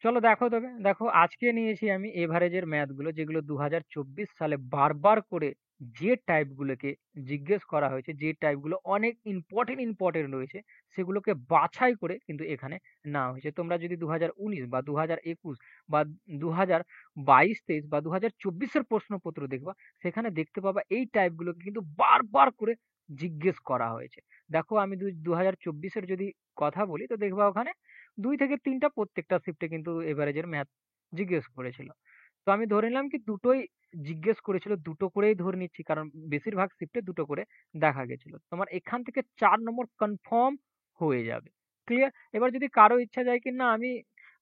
চলো দেখো তবে দেখো আজকে নিয়েছি আমি এভারেজের ম্যাথ গুলো যেগুলো 2024 সালে বারবার করে যে টাইপ গুলোকে জিজ্ঞেস করা হয়েছে, যে টাইপ গুলো অনেক ইম্পর্টেন্ট রয়েছে, সেগুলোকে বাছাই করে কিন্তু এখানে নেওয়া হয়েছে। তোমরা যদি 2019 বা 2021 বা 2022-23 বা 2024-এর প্রশ্নপত্র দেখবা, সেখানে দেখতে পাবা এই টাইপ গুলোকে কিন্তু বারবার করে জিজ্ঞেস করা হয়েছে। দেখো আমি 2024-এর যদি কথা বলি তো দেখবা ওখানে ২ থেকে ৩ টা প্রত্যেকটা শিফটে কিন্তু এভারেজের ম্যাথ জিজ্ঞেস করেছিল। তো আমি ধরে নিলাম কি দুটোই জিজ্ঞেস করেছিল, দুটো করেই ধরে নিচ্ছি কারণ বেশিরভাগ শিফটে দুটো করে দেখা গেছিল। তোমার এখান থেকে ৪ নম্বর কনফার্ম হয়ে যাবে। ক্লিয়ার? এবার যদি কারো ইচ্ছা যায় কি না আমি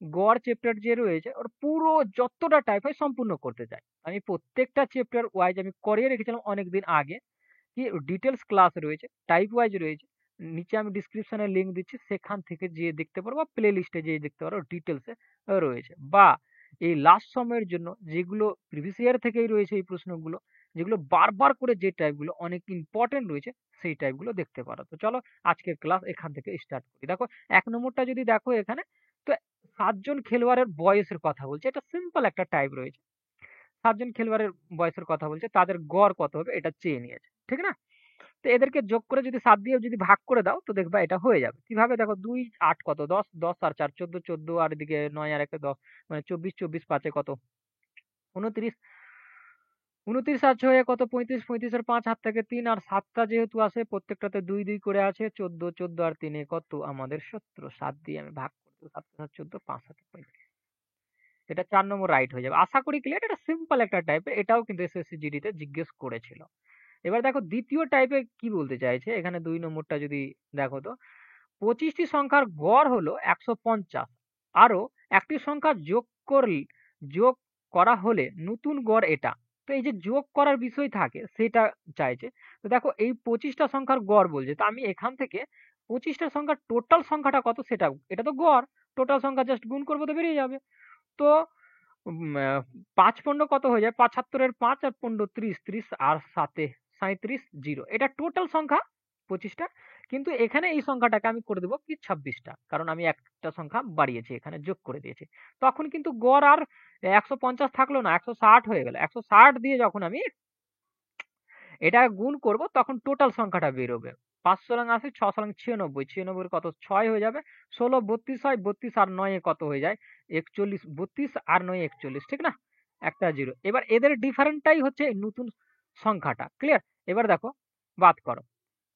গড় চ্যাপ্টার যে রয়েছে ওর পুরো যতটা টাইপ হয় সম্পূর্ণ করতে চাই। আমি প্রত্যেকটা চ্যাপ্টার ওয়াইজ আমি করিয়ে রেখেছিলাম অনেকদিন আগে। কি ডিটেলস ক্লাস রয়েছে, টাইপ ওয়াইজ রয়েছে। নিচে আমি ডেসক্রিপশনে লিংক দিচ্ছি, সেখান থেকে যেয়ে দেখতে পারো বা প্লে লিস্টে যেয়ে দেখতে পারো, ডিটেলসে রয়েছে। বা এই লাস্ট সময়ের জন্য যেগুলো প্রিভিয়াস ইয়ার থেকেই রয়েছে এই প্রশ্নগুলো, যেগুলো বারবার করে যে টাইপগুলো অনেক ইম্পর্টেন্ট রয়েছে সেই টাইপগুলো দেখতে পারো। তো চলো আজকের ক্লাস এখান থেকে স্টার্ট করি। দেখো ১ নম্বরটা যদি দেখো এখানে, তো ৭ জন খেলোয়াড়ের বয়সের কথা বলছে। এটা সিম্পল একটা টাইপ রয়েছে। ৭ জন খেলোয়াড়ের বয়সের কথা বলছে, তাদের গড় কত হবে এটা চেয়ে নিয়েছে। ঠিক না? তো এদেরকে যোগ করে যদি ৭ দিয়ে যদি ভাগ করে দাও তো দেখবা এটা হয়ে যাবে। কিভাবে দেখো ২ ৮ কত ১০, ১০ আর ৪ ১৪, ১৪ আর এদিকে ৯ আর ১ ১০ মানে ২৪, ২৪ ৫ এ কত ২৯, ২৯ আর ৬ এ কত ৩৫, ৩৫ এর ৫ হাত থেকে ৩ আর ৭ টা যেহেতু আছে প্রত্যেকটাতে ২ ২ করে আছে ১৪, ১৪ আর ৩ এ কত আমাদের ১৭, ৭ দিয়ে আমি ভাগ করে দেব ৭ ৭ ১৪ ৫ ৭ ৩৫। এটা ৪ নম্বর রাইট হয়ে যাবে। আশা করি ক্লিয়ার। এটা সিম্পল একটা টাইপের, এটাও কিন্তু এসএসসি জিডি তে জিজ্ঞেস করেছিল। এবার দেখো দ্বিতীয় টাইপে কি বলতে চাইছে, এখানে ২ নম্বরটা যদি দেখো তো ২৫ টি সংখ্যার গড় হলো ১৫০। আরো একটি সংখ্যা যোগ করা হলে নতুন গড় এটা। তো এই যে যোগ করার বিষয় থাকে সেটা চাইছে। তো দেখো এই ২৫ টা সংখ্যার গড় বলছে। তো আমি এখান থেকে ২৫ টা সংখ্যার টোটাল সংখ্যাটা কত সেটা, এটা তো গড়। টোটাল সংখ্যা জাস্ট গুণ করব তো বেরিয়ে যাবে। তো ৫ কত হয়ে যায়? ৭৫ এর ৫ আর ১৫ ৩০, ৩০ আর ৭ এ ৩৭ 0। এটা টোটাল সংখ্যা ২৫ টা। কিন্তু এখানে এই সংখ্যাটাকে আমি করে দেব কি ২৬ টা। কারণ আমি একটা সংখ্যা বাড়িয়েছি এখানে যোগ করে দিয়েছি। তখন কিন্তু গড় আর ১৫০ থাকলো না, ১৬০ হয়ে গেল। ১৬০ দিয়ে যখন আমি এটা গুণ করব তখন টোটাল সংখ্যাটা বেরোবে। ৫ ছলং ৮০, ৬ ছলং ৯৬, ৯৬ এর কত ৬ হয়ে যাবে। ১৬ ৩২ হয়, ৩২ আর ৯ এ কত হয়ে যায়? ৪১, ৩২ আর ৯ ৪১, ঠিক না? একটা 0। এবার এদের ডিফারেন্টটাই হচ্ছে এই নতুন সংখ্যাটা। ক্লিয়ার? এবার দেখো বাদ করো।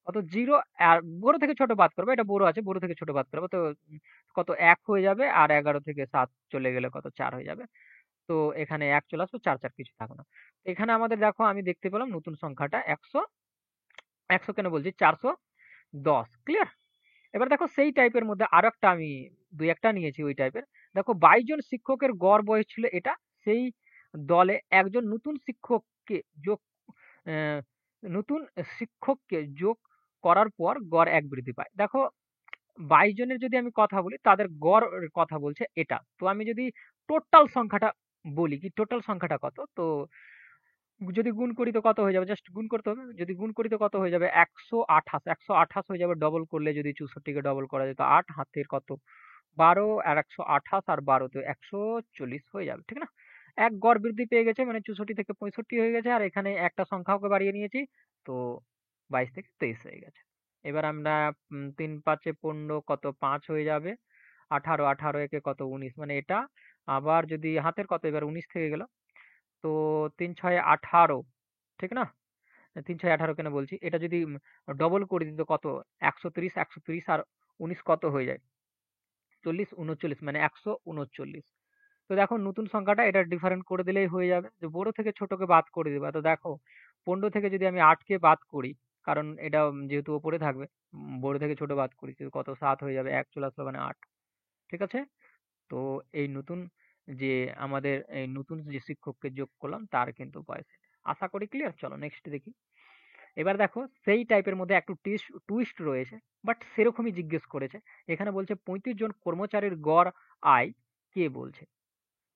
কত 0 আর বড় থেকে ছোট বাদ করবে। এটা বড় আছে, বড় থেকে ছোট বাদ করবে। তো কত ১ হয়ে যাবে আর ১১ থেকে ৭ চলে গেলে কত ৪ হয়ে যাবে। তো এখানে ১ চলে আসলো, ৪ ৪ কিছু থাকলো না। এখানে আমাদের দেখো আমি দেখতে পেলাম নতুন সংখ্যাটা ১০০ কেন বলছি ৪১০। ক্লিয়ার? এবার দেখো সেই টাইপের মধ্যে আরো একটা আমি ২ একটা নিয়েছি ওই টাইপের। দেখো ২২ জন শিক্ষকের গড় বয়স ছিল এটা। সেই দলে একজন যোগ অ্যা নতুন শিক্ষককে যোগ করার পর গড় ১ বৃদ্ধি পায়। দেখো ২২ জনের যদি আমি কথা বলি তাদের গড় কথা বলছে এটা। তো আমি যদি টোটাল সংখ্যাটা বলি কি টোটাল সংখ্যাটা কত? তো যদি গুণ করি তো কত হয়ে যাবে? জাস্ট গুণ করতে হবে। যদি গুণ করি তো কত হয়ে যাবে? ১২৮, ১২৮ হয়ে যাবে। ডবল করলে যদি ৬৪ কে ডবল করা যেত ৮ হাতের কত ১২ আর ১২৮ আর ১২ তো ১৪০ হয়ে যাবে। ঠিক না? ১ গড় বৃদ্ধি পেয়ে গেছে মানে ৬৪ থেকে ৬৫ হয়ে গেছে আর এখানে একটা সংখ্যাকে বাড়িয়ে নিয়েছি। তো ২২ থেকে ২৩ হয়ে গেছে। এবার আমরা ৩ ৫ এ ১৫ কত ৫ হয়ে যাবে। ১৮, ১৮ একে কত ১৯ মানে এটা। আবার যদি হাতের কত এবার ১৯ থেকে গেল। তো ৩ ৬ এ ১৮, ঠিক না? ৩ ৬ ১৮ কেন বলছি? এটা যদি ডবল করে দিই তো কত ১৩০, ১৩০ আর ১৯ কত হয়ে যায়? ৪০, ৩৯ মানে ১৩৯। তো দেখো নতুন সংখ্যাটা এটা ডিফারেন্ট করে দিলেই হয়ে যাবে। যে বড় থেকে ছোটকে বাদ করে দিবা। তো দেখো ১৫ থেকে যদি আমি ৮ কে বাদ করি, কারণ এটা যেহেতু উপরে থাকবে, বড় থেকে ছোট বাদ করি তো কত ৭ হয়ে যাবে। ১ চলে আসলো মানে ৮। ঠিক আছে? তো এই নতুন যে আমাদের এই নতুন যে শিক্ষককে যোগ করলাম তার কিন্তু বয়স এটা। আশা করি ক্লিয়ার। চলো নেক্সট দেখি। এবার দেখো সেই টাইপের মধ্যে একটু টুইস্ট রয়েছে, বাট সেরকমই জিজ্ঞেস করেছে। এখানে বলছে ৩৫ জন কর্মচারীর গড় আয় কে বলছে?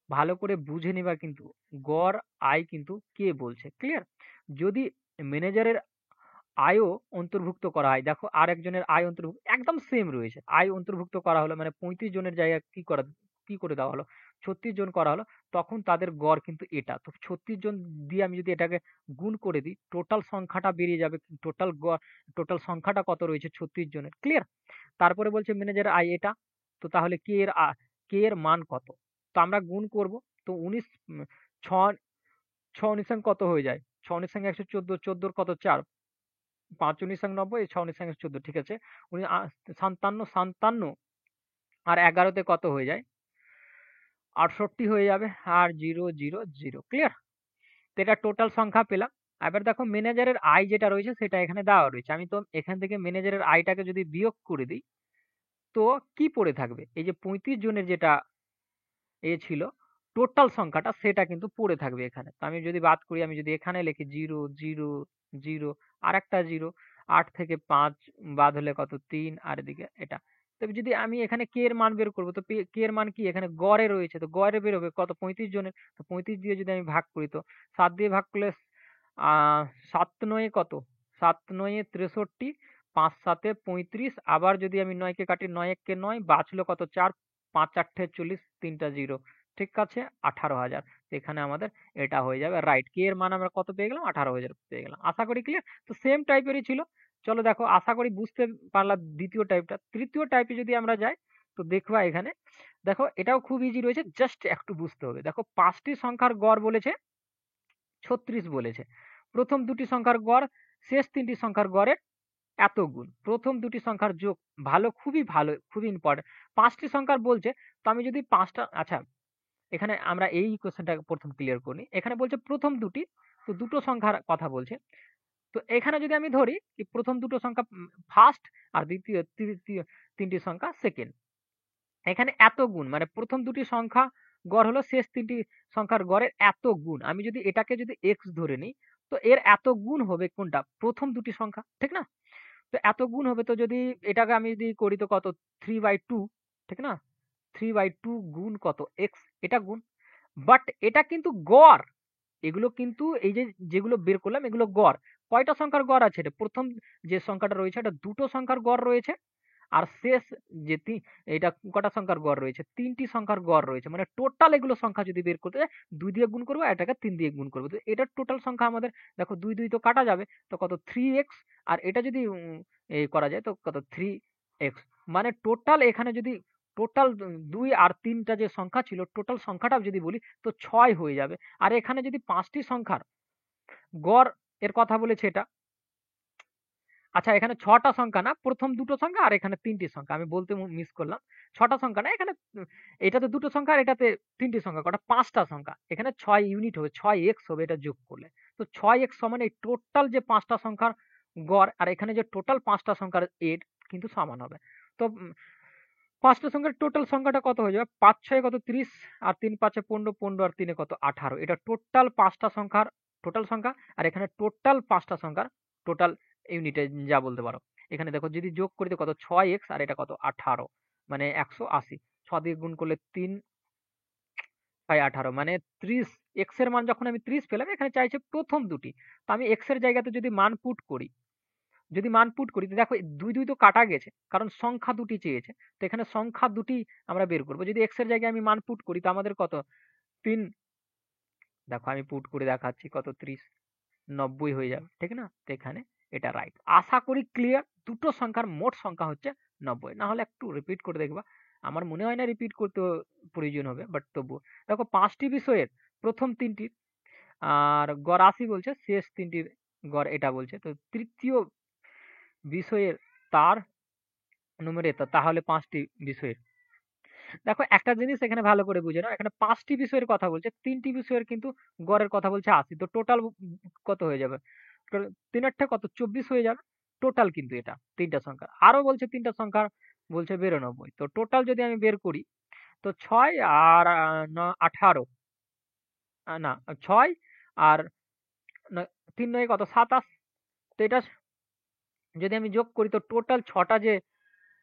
ভালো করে বুঝে নিবা কিন্তু গড় আয় কিন্তু কে বলছে। ক্লিয়ার? যদি ম্যানেজারের আয়ও অন্তর্ভুক্ত করা হয়, দেখো আরেকজনের আয় অন্তর্ভুক্ত একদম সেম রয়েছে। আয় অন্তর্ভুক্ত করা হলো মানে ৩৫ জনের জায়গায় কি করে দেওয়া হলো, 36 জন করা হলো, তখন তাদের গড় কিন্তু এটা। তো 36 জন দিয়ে আমি যদি এটাকে গুণ করে দিই, টোটাল সংখ্যাটা বেরিয়ে যাবে। টোটাল সংখ্যাটা কত রয়েছে 36 জনের। ক্লিয়ার? তারপরে বলছে ম্যানেজার আয় এটা। তো তাহলে কে এর মান কত? তো আমরা গুণ করব। তো 19 ছ 6 19 কত হয়ে যায়? 6 19 114, 14 কত 4, 5 19 90, 6 19 14, ঠিক আছে। 57 57 আর 11 তে কত হয়ে যায়? 68 হয়ে যাবে। আর 0 0 0। ক্লিয়ার? তো এটা টোটাল সংখ্যা পেলাম। এবার দেখো ম্যানেজারের আয় যেটা রয়েছে সেটা এখানে দেওয়া রয়েছে। আমি তো এখান থেকে ম্যানেজারের আয়টাকে যদি বিয়োগ করে দিই, তো কি পড়ে থাকবে? এই যে 35 জনের যেটা ছিল টোটাল সংখ্যাটা, সেটা কিন্তু পড়ে থাকবে এখানে। তো আমি যদি বাদ করি, আমি যদি এখানে লিখি 0 0 0 আর একটা 0, 8 থেকে 5 বাদ হলে কত 3, আর এদিকে এটা। তো যদি আমি এখানে কে এর মান বের করব, তো কে এর মান কি এখানে গড়ে রয়েছে, তো গড়ে বের হবে কত 35 জনের। তো 35 দিয়ে যদি আমি ভাগ করি, তো 7 দিয়ে ভাগ করলে 7 9 কত, 7 9 63, 5 7 35, আবার যদি আমি 9 কে কাটি, 9 1 কে 9, বাঁচলো কত 4, 5 8 40, 3টা 0, ঠিক আছে 18,000। এখানে আমাদের এটা হয়ে যাবে রাইট। কে এর মান আমরা কত পেয়ে গেলাম? 18,000 পেয়ে গেলাম। আশা করি ক্লিয়ার। তো সেম টাইপেরই ছিল। চলো দেখো, আশা করি বুঝতে পারলাম দ্বিতীয় টাইপটা। তৃতীয় টাইপে যদি আমরা যাই, তো দেখবা এখানে দেখো এটাও খুব ইজি রয়েছে, জাস্ট একটু বুঝতে হবে। দেখো 5টি সংখ্যার গড় বলেছে 36 বলেছে। প্রথম দুটি সংখ্যার গড় শেষ তিনটি সংখ্যার গড়ের এত গুণ। প্রথম দুটি সংখ্যার যোগ। ভালো, খুবই ভালো, খুবই ইম্পর্টেন্ট। 5টি সংখ্যার বলছে, তো আমি যদি 5টা, আচ্ছা এখানে আমরা এই কোশ্চেনটাকে প্রথম ক্লিয়ার করি। এখানে বলছে প্রথম দুটি, তো দুটো সংখ্যার কথা বলছে। তো এখানে যদি আমি ধরি কি প্রথম দুটো সংখ্যা ফার্স্ট, আর তৃতীয় তিনটি সংখ্যা সেকেন্ড। এখানে এত গুণ মানে প্রথম দুটি সংখ্যা গড় হলো শেষ তিনটি সংখ্যার গড়ের এত গুণ। আমি যদি এটাকে যদি এক্স ধরে নিই, তো এর এত গুণ হবে কোনটা? প্রথম দুটি সংখ্যা, ঠিক না? তো এত গুণ হবে, তো যদি এটাকে আমি যদি করি, তো কত 3/2, ঠিক না? 3/2 গুণ কত এক্স, এটা গুণ। বাট এটা কিন্তু গড়। এগুলো কিন্তু এই যে যেগুলো বের করলাম এগুলো গড়। কয়টা সংখ্যার গড় আছে? এটা প্রথম যে সংখ্যাটা রয়েছে এটা দুটো সংখ্যার গড় রয়েছে। আর শেষ যে এটা কটা সংখ্যার গড় রয়েছে? 3টি সংখ্যার গড় রয়েছে। মানে টোটাল এগুলো সংখ্যা যদি বের করতে যাই, 2 দিয়ে গুণ করবো, এটাকে 3 দিয়ে গুণ করবো। তো এটার টোটাল সংখ্যা আমাদের দেখো 2 2 তো কাটা যাবে। তো কত 3x, আর এটা যদি করা যায় তো কত 3x। মানে টোটাল এখানে যদি টোটাল 2 আর 3টা যে সংখ্যা ছিল, টোটাল সংখ্যাটা যদি বলি তো 6 হয়ে যাবে। আর এখানে যদি 5টি সংখ্যার গড় এর কথা বলেছে এটা। আচ্ছা এখানে 6টা সংখ্যা না, প্রথম দুটো সংখ্যা আর এখানে 3টি সংখ্যা। আমি বলতে মিস করলাম। 6টা সংখ্যা না এখানে, এটাতে দুটো সংখ্যা আর এটাতে 3টি সংখ্যা, কটা 5টা সংখ্যা। এখানে 6 ইউনিট হবে, 6x হবে এটা যোগ করলে। তো 6x সমান এই টোটাল যে 5টা সংখ্যার গড়, আর এখানে যে টোটাল 5টা সংখ্যার এর কিন্তু সমান হবে। তো 5টা সংখ্যার টোটাল সংখ্যাটা কত হয়ে যাবে? 5 6 কত 30, আর 3 5 15, 15 আর 3 কত 18। এটা টোটাল 5টা সংখ্যার টোটাল সংখ্যা, আর এখানে টোটাল 5টা সংখ্যার টোটাল ইউনিটে যা বলতে পারো। এখানে দেখো যদি যোগ করি তো কত 6x, আর এটা কত 18, মানে 180। 6 দিয়ে গুণ করলে 3 6 18, মানে 30। এক্স এর মান যখন আমি 30 পেলাম, এখানে চাইছে প্রথম দুটি। তো আমি এক্স এর জায়গাতে যদি মান পুট করি, তো দেখো 2 2 তো কাটা গেছে, কারণ সংখ্যা দুটি চেয়েছে। তো এখানে সংখ্যা দুটি আমরা বের করব। যদি এক্স এর জায়গায় আমি মান পুট করি, তো আমাদের কত 3, দেখো আমি পুট করে দেখাচ্ছি, কত 30 90 হয়ে যাবে, ঠিক না? তো এখানে এটা রাইট। আশা করি ক্লিয়ার। দুটো সংখ্যার মোট সংখ্যা হচ্ছে 90। না হলে একটু রিপিট করে দেখবা। আমার মনে হয় না রিপিট করতে প্রয়োজন হবে, বাট তবুও দেখো 5টি বিষয়ের প্রথম 3টির আর গড় 80 বলছে, শেষ 3টির গড় এটা বলছে। তো তৃতীয় বিষয়ের তার নুমেরেটর, তাহলে 5টি বিষয়ের। দেখো একটা জিনিস এখানে ভালো করে বুঝে নাও, এখানে 5টি বিষয়ের কথা বলছে, 3টি বিষয়ের কিন্তু গড়ের কথা বলছে 80। তো টোটাল কত হয়ে যাবে? 3 8 কত 24 হয়ে যাবে টোটাল। কিন্তু এটা 3টা সংখ্যা, আরো বলছে 3টা সংখ্যা বলছে 92। তো টোটাল যদি আমি বের করি, তো 6 আর 18, না 6 আর 3 9 কত 27। তো এটা যদি আমি যোগ করি, তো টোটাল 6টা যে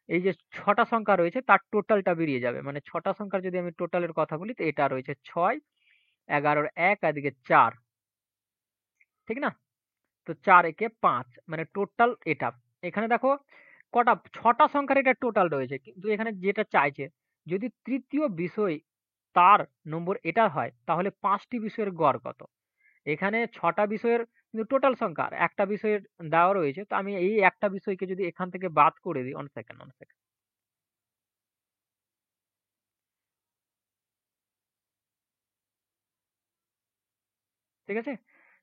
এই যে 6টা সংখ্যা রয়েছে তার টোটালটা বেরিয়ে যাবে। মানে 6টা সংখ্যার যদি আমি টোটালের কথা বলি, তো এটা রয়েছে 6 11 1 এদিকে 4, ঠিক না? তো 4 একে 5, মানে টোটাল এটা। এখানে দেখো কটা 6টা সংখ্যার এটা টোটাল রয়েছে, কিন্তু এখানে যেটা চাইছে যদি তৃতীয় বিষয় তার নম্বর এটা হয় তাহলে 5টি বিষয়ের গড় কত? এখানে 6টা বিষয়ের কিন্তু টোটাল সংখ্যা আর একটা বিষয়ের দেওয়া রয়েছে। তো আমি এই একটা বিষয়কে যদি এখান থেকে বাদ করে দিই, 1 সেকেন্ড 1 সেকেন্ড। ঠিক আছে?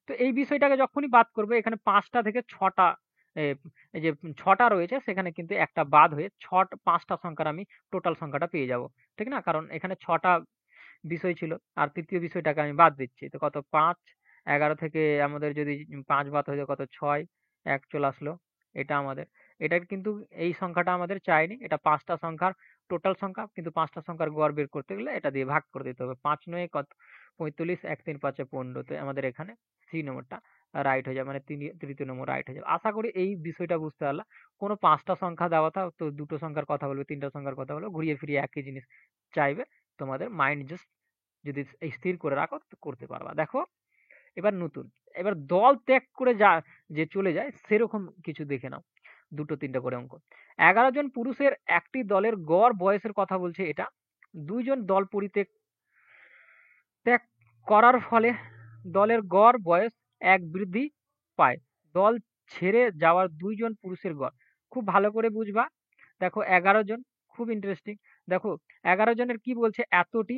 তো এই বিষয়টাকে যখনই বাদ করব এখানে 5টা থেকে 6টা এ এই যে 6টা রয়েছে সেখানে কিন্তু একটা বাদ হয়ে 5টা সংখ্যার আমি টোটাল সংখ্যাটা পেয়ে যাব। ঠিক না? কারণ এখানে 6টা বিষয় ছিল আর তৃতীয় বিষয়টাকে আমি বাদ দিচ্ছি। তো কত 5, 11 থেকে আমাদের যদি 5 বাদ হয়ে যায় কত 6, 1 চলে আসলো। এটা আমাদের। এটার কিন্তু এই সংখ্যাটা আমাদের চাইনি। এটা 5টা সংখ্যার টোটাল সংখ্যা। কিন্তু 5টা সংখ্যার গড় বের করতে গেলে এটা দিয়ে ভাগ করে দিতে হবে। ৫ ৯ কত ৪৫, ১ ৩ ৫ ১৫ তে আমাদের এখানে সি নম্বরটা রাইট হয়ে যাবে। মানে তৃতীয় নম্বর রাইট হয়ে যাবে। আশা করি এই বিষয়টা বুঝতে পারলা। কোন ৫টা সংখ্যা দেওয়া থাক তো ২টো সংখ্যার কথা বলবে, ৩টা সংখ্যার কথা বলবে। ঘুরিয়ে ফিরিয়ে একই জিনিস চাইবে। তোমাদের মাইন্ড জাস্ট যদি স্থির করে রাখো তো করতে পারবা। দেখো এবার নতুন। এবার দল ত্যাগ করে যে চলে যায় সেরকম কিছু দেখে নাও। ২টো ৩টা করে অঙ্ক। ১১ জন পুরুষের একটি দলের গড় বয়সের কথা বলছে এটা। ২ জন দল ত্যাগ করার ফলে দলের গড় বয়স ১ বৃদ্ধি পায়। দল ছেড়ে যাওয়ার ২ জন পুরুষের গড়। খুব ভালো করে বুঝবা। দেখো ১১ জন খুব ইন্টারেস্টিং। দেখো ১১ জনের কি বলছে এতটি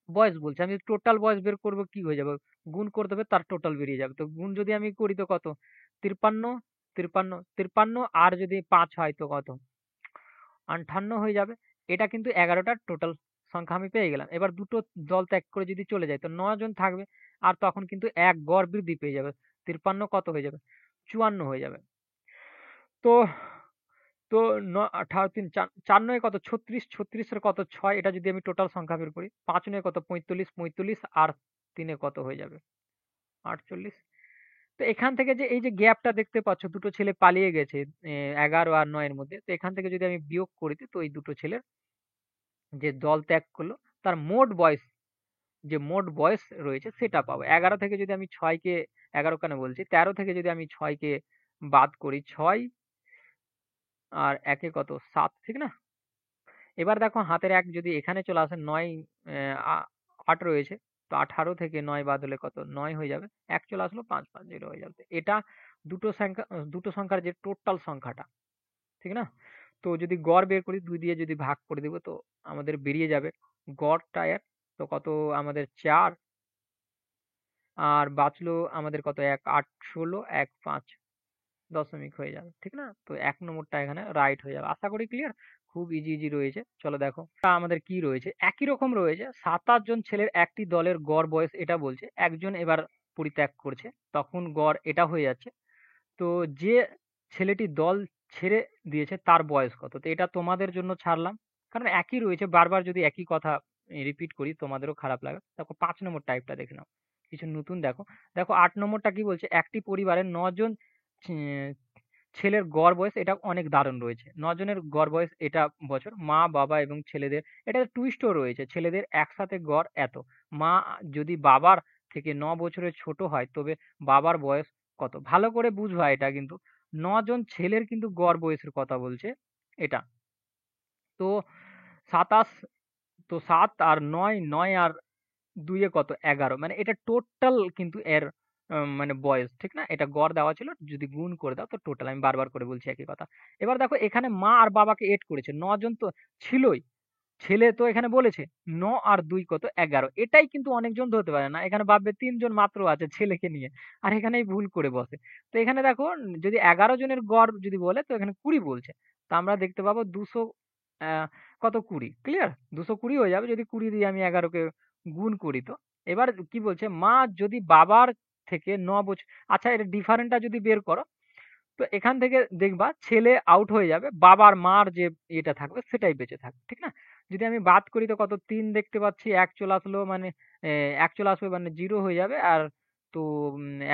বয়স বলছে। আমি টোটাল বয়স বের করব কি হয়ে যাবে? গুণ করতে হবে তার টোটাল বেরিয়ে যাবে। তো গুণ যদি আমি করি তো কত? ৫৩, ৫৩, ৫৩ আর যদি ৫ হয় তো কত? ৫৮ হয়ে যাবে। এটা কিন্তু ১১টার টোটাল সংখ্যা আমি পেয়ে গেলাম। এবার দুটো দল ত্যাগ করে যদি চলে যায় তো ৯ জন থাকবে। আর তখন কিন্তু ১ গড় বৃদ্ধি পেয়ে যাবে। ৫৩ কত হয়ে যাবে? ৫৪ হয়ে যাবে। তো তো ১৮ ৩ ৪ ৯ কত ৩৬, ৩৬ এর কত ৬ এটা যদি আমি টোটাল সংখ্যা বের করি। ৫ ৯ কত ৪৫, ৪৫ আর ৩ এ কত হয়ে যাবে? ৪৮। তো এখান থেকে যে এই যে গ্যাপটা দেখতে পাচ্ছ দুটো ছেলে পালিয়ে গেছে ১১ আর ৯ এর মধ্যে। তো এখান থেকে যদি আমি বিয়োগ করি তো এই দুটো ছেলের যে দল ত্যাগ করলো তার মোট বয়স রয়েছে সেটা পাবো। ১১ থেকে যদি আমি ৬ কে ১১ কেন বলছি ১৩ থেকে যদি আমি ৬ কে বাদ করি ৬ আর ১ এ কত ৭ ঠিক না? এবার দেখো হাতের ১ যদি এখানে চলে আসে ৯ ৮ রয়েছে। তো ১৮ থেকে ৯ বাদ হলে কত? ৯ হয়ে যাবে। ১ চলে আসলো ৫ ৫ 0 হয়ে যাবে। এটা দুটো সংখ্যার যে টোটাল সংখ্যাটা, ঠিক না? তো যদি গড় বের করি ২ দিয়ে যদি ভাগ করে দিব তো আমাদের বেরিয়ে যাবে গড়টা এর তো কত আমাদের ৪ আর বাঁচলো আমাদের কত ১ ৮ ১৬ ১ ৫ দশমিক হয়ে যাবে। ঠিক না? তো ১ নম্বরটা এখানে রাইট হয়ে যাবে। আশা করি ক্লিয়ার? খুব ইজি রয়েছে। চলো দেখো। আমাদের কি রয়েছে? একই রকম রয়েছে ৭-৮ জন ছেলের একটি দলের গড় বয়স এটা বলছে। একজন এবার পরিত্যাগ করছে। তখন গড় এটা হয়ে যাচ্ছে। তো যে ছেলেটি দল ছেড়ে দিয়েছে তার বয়স কত? তো এটা তোমাদের জন্য ছাড়লাম। কারণ একই রয়েছে বারবার যদি একই কথা রিপিট করি তোমাদেরও খারাপ লাগে। দেখো ৫ নম্বর টাইপটা দেখে নাও। কিছু নতুন দেখো। দেখো ৮ নম্বরটা কি বলছে? একটি পরিবারের ৯ জন ছে ছেলের গড় বয়স এটা অনেক দারুণ রয়েছে। ৯ জনের গড় বয়স এটা বছর। মা, বাবা এবং ছেলেদের এটা টুইস্টও রয়েছে। ছেলেদের একসাথে গড় এত। মা যদি বাবার থেকে ৯ বছরের ছোট হয় তবে বাবার বয়স কত? ভালো করে বুঝবা এটা কিন্তু। ৯ জন ছেলের কিন্তু গড় বয়সের কথা বলছে এটা। তো ২৭ তো ৭ আর ৯, ৯ আর ২ এ কত? ১১ মানে এটা টোটাল কিন্তু এর মানে বয়স, ঠিক না? এটা গড় দেওয়া ছিল। যদি গুণ করে দাও তো টোটাল। আমি বারবার করে বলছি একই কথা। এবার দেখো এখানে মা আর বাবাকে এড করেছে। ৯ জন তো ছিলই। ছেলে তো এখানে বলেছে ৯ আর ২ কত? ১১ এটাই কিন্তু অনেকজন ধরতে পারে না। এখানে ভাববে ৩ জন মাত্র আছে ছেলেকে নিয়ে। আর এখানেই ভুল করে বসে। তো এখানে দেখো যদি ১১ জনের গড় যদি বলে তো এখানে ২০ বলছে। তো আমরা দেখতে পাবো ২০০ অ্যা কত ২০ ক্লিয়ার? ২২০ হয়ে যাবে যদি ২০ দিয়ে আমি ১১ কে গুণ করি তো। এবার কি বলছে মা যদি বাবার থেকে ৯ বছর আচ্ছা এর ডিফারেন্টটা যদি বের করো তো এখান থেকে দেখবা ছেলে আউট হয়ে যাবে। বাবার মার যে ইয়েটা থাকবে সেটাই বেঁচে থাকবে। ঠিক না? যদি আমি বাদ করি তো কত ৩ দেখতে পাচ্ছি ১ চলে আসলো মানে ১ চলে আসবে মানে 0 হয়ে যাবে। আর তো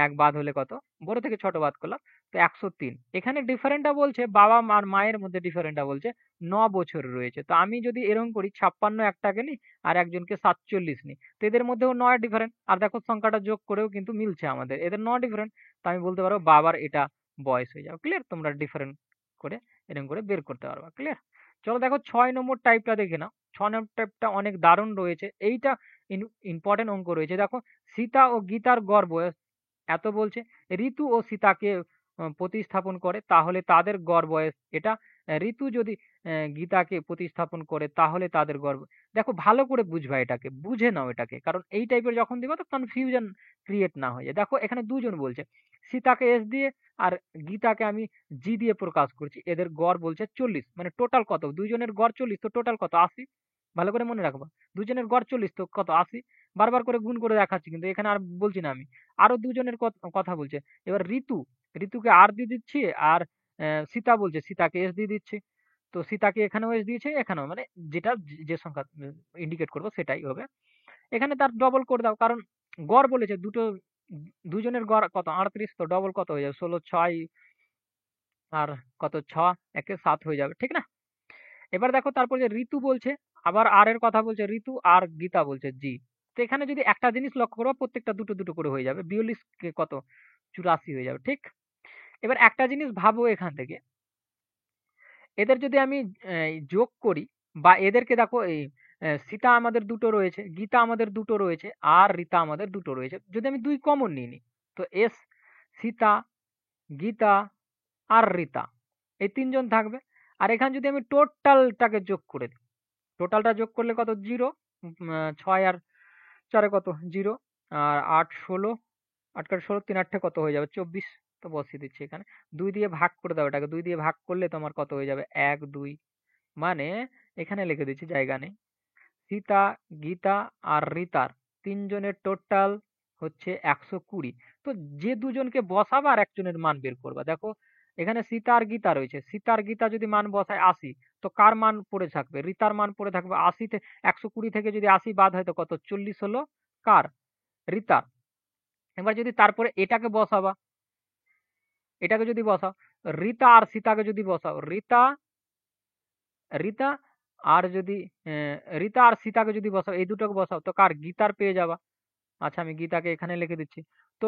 ১ বাদ হলে কত? বড় থেকে ছোট বাদ করলাম। তো ১০৩ এখানে ডিফারেন্টটা বলছে বাবা আর মায়ের মধ্যে ডিফারেন্টটা বলছে ৯ বছর রয়েছে। তো আমি যদি এরকম করি ৫৬ একটাকে নিই আর একজনকে ৪৭ নিই। তো এদের মধ্যেও ৯ ডিফারেন্ট। আর দেখো সংখ্যাটা যোগ করেও কিন্তু মিলছে আমাদের। এদের ৯ ডিফারেন্ট। তো আমি বলতে পারবো বাবার এটা বয়স হয়ে যাবে। ক্লিয়ার? তোমরা ডিফারেন্ট করে এরকম করে বের করতে পারবা। ক্লিয়ার? চলো দেখো 6 নম্বর টাইপটা দেখে নাও। 6 নম্বর টাইপটা অনেক দারুণ রয়েছে। এইটা ইম্পর্টেন্ট অঙ্ক রয়েছে। দেখো, সীতা ও গীতার গড় বয়স এত বলছে। ঋতু ও সীতাকে প্রতিস্থাপন করে, তাহলে তাদের গড় বয়স এটা। ঋতু যদি গীতাকে প্রতিস্থাপন করে তাহলে তাদের গড় দেখো, ভালো করে বুঝবা, এটাকে বুঝে নাও এটাকে, কারণ এই টাইপের যখন দিবা তো কনফিউশন ক্রিয়েট না হয়ে যায়। দেখো এখানে দুজন বলছে, সীতাকে এস দিয়ে আর গীতাকে আমি জি দিয়ে প্রকাশ করছি। এদের গড় বলছে 40, মানে টোটাল কত? দুইজনের গড় 40, তো টোটাল কত? 80। ভালো করে মনে রাখবা, দুজনের গড় 40 তো কত? 80। বারবার করে গুণ করে দেখাচ্ছি, কিন্তু এখানে আর বলছি না আমি। আরো দুজনের কথা বলছে। এবার ঋতুকে আর দিয়ে দিচ্ছি, আর সীতা বলছে সীতাকে এস দিয়ে দিচ্ছি। তো সীতাকে এখানেও এস দিয়েছে, এখানেও, মানে যেটা যে সংখ্যা ইন্ডিকেট করবো সেটাই হবে। এখানে তার ডবল করে দাও, কারণ গড় বলেছে দুজনের গড় কত? 38, তো ডবল কত হয়ে যাবে? 16, 6 আর কত? 6 একে 7 হয়ে যাবে, ঠিক না? এবার দেখো তারপর যে ঋতু বলছে, আবার আর এর কথা বলছে ঋতু, আর গীতা বলছে জি। তো এখানে যদি একটা জিনিস লক্ষ্য করো, প্রত্যেকটা দুটো দুটো করে হয়ে যাবে। 42 কে কত? 84 হয়ে যাবে, ঠিক? এবার একটা জিনিস ভাবো এখান থেকে, এদের যদি আমি যোগ করি, বা এদেরকে দেখো, এই সীতা আমাদের দুটো রয়েছে, গীতা আমাদের দুটো রয়েছে, আর রীতা আমাদের দুটো রয়েছে। যদি আমি দুই কমন নিই নি, তো এস, সীতা, গীতা আর রীতা, এই তিনজন থাকবে। আর এখানে যদি আমি টোটালটাকে যোগ করে দিই, টোটালটা যোগ করলে কত? 0। 6 আর 4 কত? 0। আর 8 16, 8 কাটে 16, 3 8 কত হয়ে যাবে? 24। তো বসিয়ে দিচ্ছি এখানে। 2 দিয়ে ভাগ করে দাও এটাকে। 2 দিয়ে ভাগ করলে তোমার কত হয়ে যাবে? 1 2। মানে এখানে লিখে দিচ্ছি, জায়গা নেই। সীতা, গীতা আর রিতার তিনজনের টোটাল হচ্ছে 120। তো যে দুজনকে বসাবা আর একজনের মান বের করবা। দেখো এখানে সীতা আর গীতা রয়েছে, সীতা আর গীতা যদি মান বসায় 80, তো কার মান পড়ে থাকবে? রিতার মান পড়ে থাকবে 80 তে। 120 থেকে যদি 80 বাদ হয় তো কত? 40 হলো কার? রিতার। এবার যদি তারপরে এটাকে বসাবা, এটাকে যদি বসাও, রিতা আর সীতাকে যদি বসাও, রিতা রিতা আর যদি রিতা আর সীতাকে যদি বসাও, এই দুটোকে বসাও, তো কার? গীতার পেয়ে যাবা। আচ্ছা, আমি গীতাকে এখানে লিখে দিচ্ছি। তো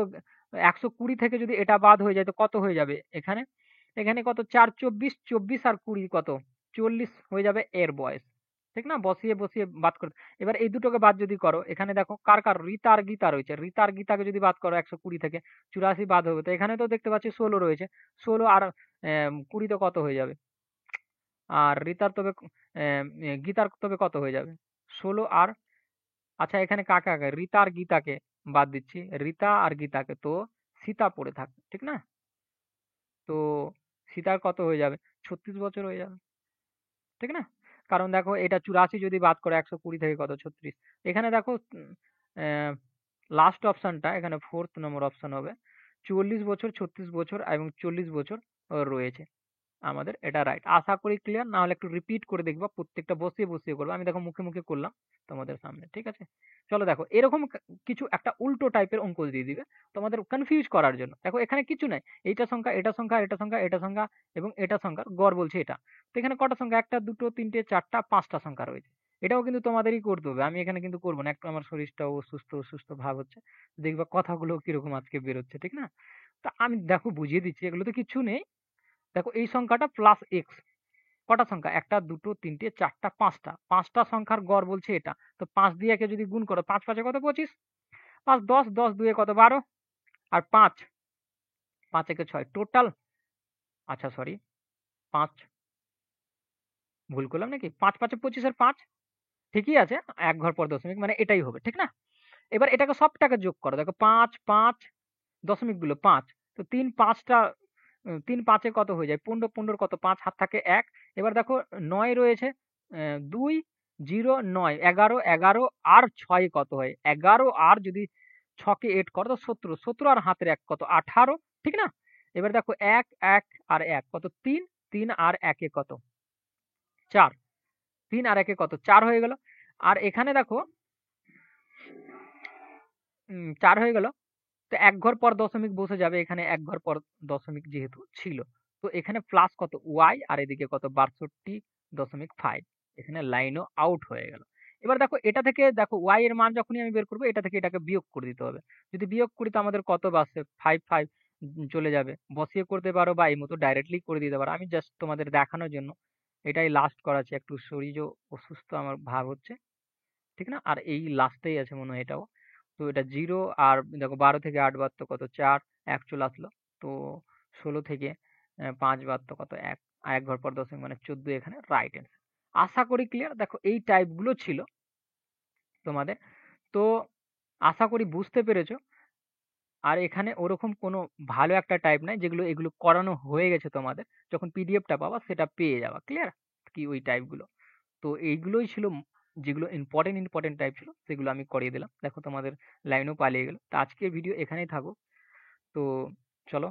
120 থেকে যদি এটা বাদ হয়ে যায় তো কত হয়ে যাবে এখানে? এখানে কত? 4 24, 24 আর 20 কত? 40 হয়ে যাবে এর বয়স। ঠিক না? বসিয়ে বসিয়ে বাদ করে। এবার এই দুটোকে বাদ যদি করো, এখানে দেখো কার কার? রিতা আর গীতা রয়েছে। রিতা আর গীতাকে যদি বাদ করো 120 থেকে, 84 বাদ হবে। তো এখানে তো দেখতে পাচ্ছি 16 রয়েছে। 16 আর 20 তো কত হয়ে যাবে? আর রিতার তবে গীতার তবে কত হয়ে যাবে? 16 আর, আচ্ছা এখানে কাকে কাকে? রিতা আর গীতাকে বাদ দিচ্ছি। রিতা আর গীতাকে, তো সীতা পড়ে থাকবে, ঠিক না? তো সীতার কত হয়ে যাবে? 36 বছর হয়ে যাবে, ঠিক না? কারণ দেখো এটা 84 যদি বাদ করে 120 থেকে কত? 36। এখানে দেখো লাস্ট অপশনটা, এখানে 4th নম্বর অপশন হবে। 44 বছর, 36 বছর এবং 40 বছর রয়েছে আমাদের। এটা রাইট। আশা করি ক্লিয়ার। না হলে একটু রিপিট করে দেখবা, প্রত্যেকটা বসিয়ে বসিয়ে করবা। আমি দেখো মুখে মুখে করলাম তোমাদের সামনে, ঠিক আছে? চলো দেখো, এরকম কিছু একটা উল্টো টাইপের অঙ্ক দিয়ে দিবে তোমাদের কনফিউজ করার জন্য। দেখো এখানে কিছু নাই, এইটা সংখ্যা, এটা সংখ্যা, এটা সংখ্যা, এটা সংখ্যা এবং এটা সংখ্যার গড় বলছে এটা। তো এখানে কটা সংখ্যা? একটা, দুটো, তিনটে, চারটা, পাঁচটা সংখ্যা রয়েছে। এটাও কিন্তু তোমাদেরই করতে হবে, আমি এখানে কিন্তু করবো না। একটু আমার শরীরটাও অসুস্থ অসুস্থ ভাব হচ্ছে, দেখবা কথাগুলো কিরকম আজকে বেরোচ্ছে, ঠিক না? তা আমি দেখো বুঝিয়ে দিচ্ছি, এগুলো তো কিছু নেই। দেখো এই সংখ্যাটা প্লাস এক্স, কটা সংখ্যা? একটা, দুটো, তিনটে, চারটা, পাঁচটা। পাঁচটা সংখ্যার গড় বলছে এটা। তো 5 দিয়ে একে যদি গুণ করো, 5 5 কত? 25। 5 10, 10 2 কত? 12। আর 5 5 একে 6 টোটাল। আচ্ছা সরি, 5 ভুল করলাম নাকি? 5 5 25 এর 5, ঠিকই আছে। এক ঘর পর দশমিক, মানে এটাই হবে, ঠিক না? এবার এটাকে সবটাকে যোগ করো। দেখো 5 5 দশমিক গুলো 5। তো 3 5টা 3 5 এ কত হয়ে যায়? 15 15 কত? 5 হাত থাকে 1। এবার দেখো 9 রয়েছে, 2 0 9 11 11 আর 6 কত হয়? 11 আর যদি 6 কে 8 করো তো 17, 17 আর হাতের 1 কত? 18, ঠিক না? এবার দেখো 1 1 আর 1 কত? 3, 3 আর 1 এ কত? 4, 3 আর 1 এ কত? 4 হয়ে গেল। আর এখানে দেখো 4 হয়ে গেল। তো এক ঘর পর দশমিক বসে যাবে, এখানে এক ঘর পর দশমিক যেহেতু ছিল, তো এখানে প্লাস কত? ওয়াই, আর এদিকে কত? 62.5। এখানে লাইনও আউট হয়ে গেল। এবার দেখো এটা থেকে, দেখো ওয়াই এর মান যখনই আমি বের করবো, এটা থেকে এটাকে বিয়োগ করে দিতে হবে। যদি বিয়োগ করি তো আমাদের কত বাসছে? 5 5 চলে যাবে। বসিয়ে করতে পারো বা এই মতো ডাইরেক্টলি করে দিতে পারো, আমি জাস্ট তোমাদের দেখানোর জন্য এটাই লাস্ট করাচ্ছি, একটু শরীরও অসুস্থ আমার ভাব হচ্ছে, ঠিক না? আর এই লাস্টেই আছে মনে হয় এটাও। তো এটা 0 আর দেখো 12 থেকে 8 বাদ তো কত 4, 1 চলে আসলো। তো 16 থেকে 5 বাদ তো কত 1, আর 1 ঘর পর দশমিক মানে 14 এখানে রাইট অ্যান্সার। আশা করি ক্লিয়ার। দেখো এই টাইপগুলো ছিল তোমাদের। তো আশা করি বুঝতে পেরেছো। আর এখানে ওরকম কোনো ভালো একটা টাইপ নাই যেগুলো এগুলো করানো হয়ে গেছে তোমাদের। যখন পিডিএফটা পাবা সেটা পেয়ে যাবা। ক্লিয়ার? কি ওই টাইপগুলো। তো এইগুলোই ছিল যেগুলো ইম্পোর্টেন্ট টাইপ ছিল সেগুলো আমি করিয়ে দিলাম। দেখো তোমাদের লাইনও পালিয়ে গেল। তো আজকের ভিডিও এখানেই থাকুক। তো চলো